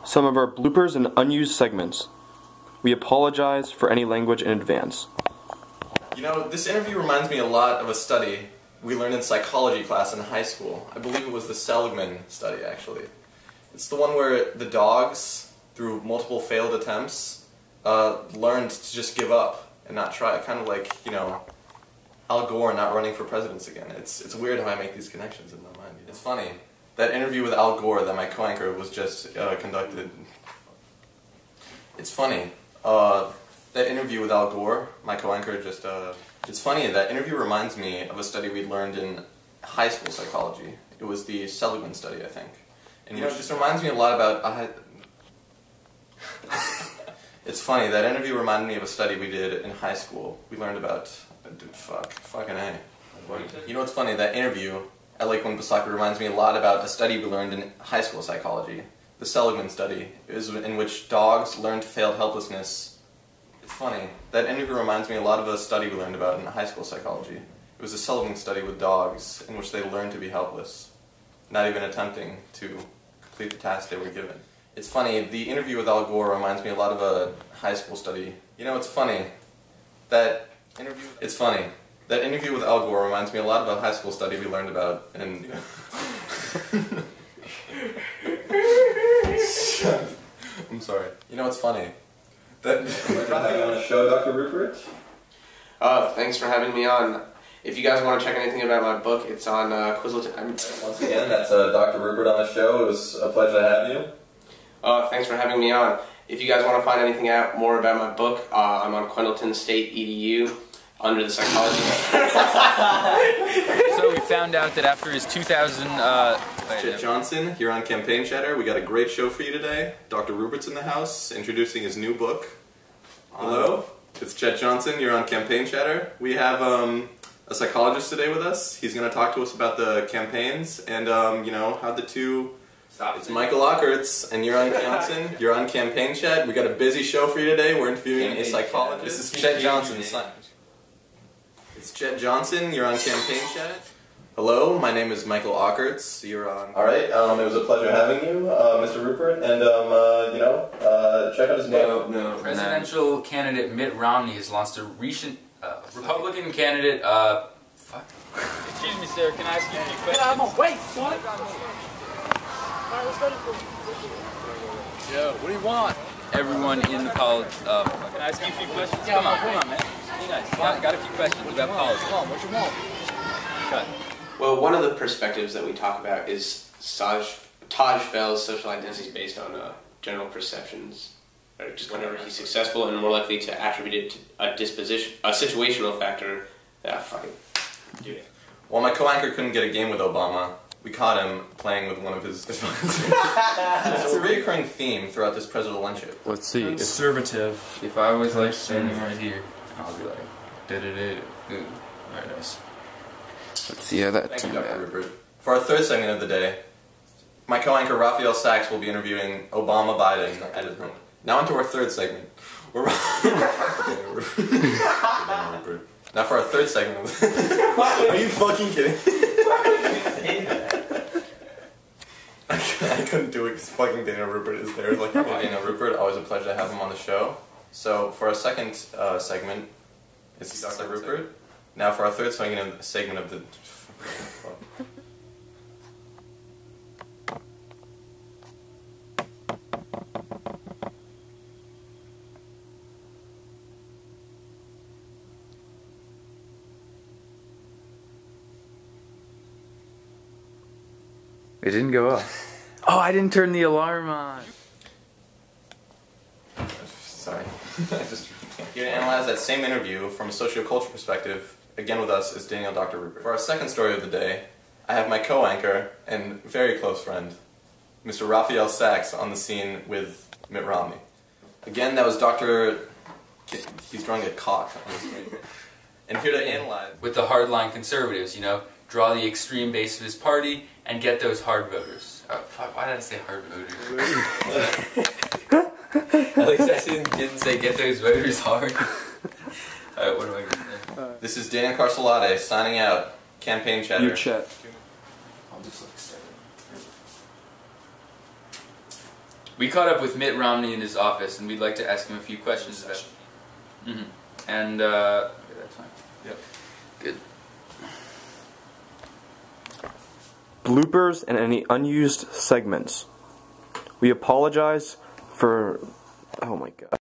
some of our bloopers and unused segments. We apologize for any language in advance. You know, this interview reminds me a lot of a study we learned in psychology class in high school. I believe it was the Seligman study, actually. It's the one where the dogs, through multiple failed attempts, learned to just give up and not try. Kind of like, you know, Al Gore not running for president again. It's weird how I make these connections in my mind. It's funny. That interview with Al Gore that my co-anchor was just conducted. It's funny. That interview with Al Gore, my co-anchor just, it's funny, that interview reminds me of a study we learned in high school psychology. It was the Seligman study, I think. And you know, it just reminds me a lot about, it's funny, that interview reminded me of a study we did in high school. We learned about, fucking A. You know what's funny, that interview at Lake Winnipesaukee reminds me a lot about a study we learned in high school psychology. The Seligman study, is in which dogs learned failed helplessness. It's funny, that interview reminds me a lot of a study we learned about in high school psychology. It was a Seligman study with dogs, in which they learned to be helpless, not even attempting to complete the task they were given. It's funny, the interview with Al Gore reminds me a lot of a high school study. You know, it's funny, that interview... It's funny, that interview with Al Gore reminds me a lot of a high school study we learned about, and... I'm sorry. You know, it's funny. That having on the show, Dr. Rupert. Thanks for having me on. If you guys want to check anything about my book, it's on Quizleton. Once again, that's Dr. Rupert on the show. It was a pleasure to have you. Thanks for having me on. If you guys want to find anything out more about my book, I'm on Quendleton State EDU under the psychology. So we found out that after his 2000... Chet Johnson, here on Campaign Chatter. We got a great show for you today. Dr. Rupert's in the house, introducing his new book. Hello, it's Chet Johnson, you're on Campaign Chatter. We have a psychologist today with us. He's going to talk to us about the campaigns and, you know, how the two... It's Michael Ockerts, and you're on Johnson. You're on Campaign Chat. We got a busy show for you today. We're interviewing a psychologist. This is Chet Johnson. It's Chet Johnson. You're on Campaign Chat. Hello, my name is Michael Ockerts. You're on. All right. It was a pleasure having you, Mr. Rupert, and you know, check out his book. No. Presidential candidate Mitt Romney has launched a recent Republican candidate. Fuck. Excuse me, sir. Can I ask you a few questions? I'm on. Wait, son. Yo, what do you want? Everyone in the college. Can I ask you a few questions? Come on, man. Be nice. Got a few questions about college. Come on, what you want? Cut. Well, one of the perspectives that we talk about is Taj Fell's social identity is based on general perceptions. Right? Just whenever he's successful and more likely to attribute it to a situational factor. Fucking do it. While my co-anchor couldn't get a game with Obama, we caught him playing with one of his sponsors. It's a recurring theme throughout this presidential. Let's see. Conservative. If I was like standing right here, I'll be like, da-da-da. Ooh, very nice. Let's see how that Thank you, turned Dr. out. Rupert. For our third segment of the day, my co-anchor Raphael Sachs will be interviewing Obama Biden at his home. Now onto our third segment. Now for our third segment. Are you fucking kidding? I couldn't do it because fucking Dana Rupert is there. Like, Dana Rupert, always a pleasure to have him on the show. So for our second segment, it's Dr. Rupert. Now for our third segment of the... It didn't go up. Oh, I didn't turn the alarm on. Sorry. Here to analyze that same interview from a sociocultural perspective, again with us is Daniel Dr. Rupert. For our second story of the day, I have my co-anchor and very close friend, Mr. Raphael Sachs, on the scene with Mitt Romney. Again, that was Dr. He's drawing a cock on the screen. And here to analyze... With the hardline conservatives, you know, draw the extreme base of his party and get those hard voters. Oh, fuck, why did I say hard voters? At least I didn't say get those voters hard. Alright, what am I going to say? This is Daniel Carcelade signing out. Campaign Chatter. You chat. I'll just look straight. We caught up with Mitt Romney in his office, and we'd like to ask him a few questions about. And okay, that's fine. Yep. Good. Bloopers and any unused segments. We apologize for. Oh my god.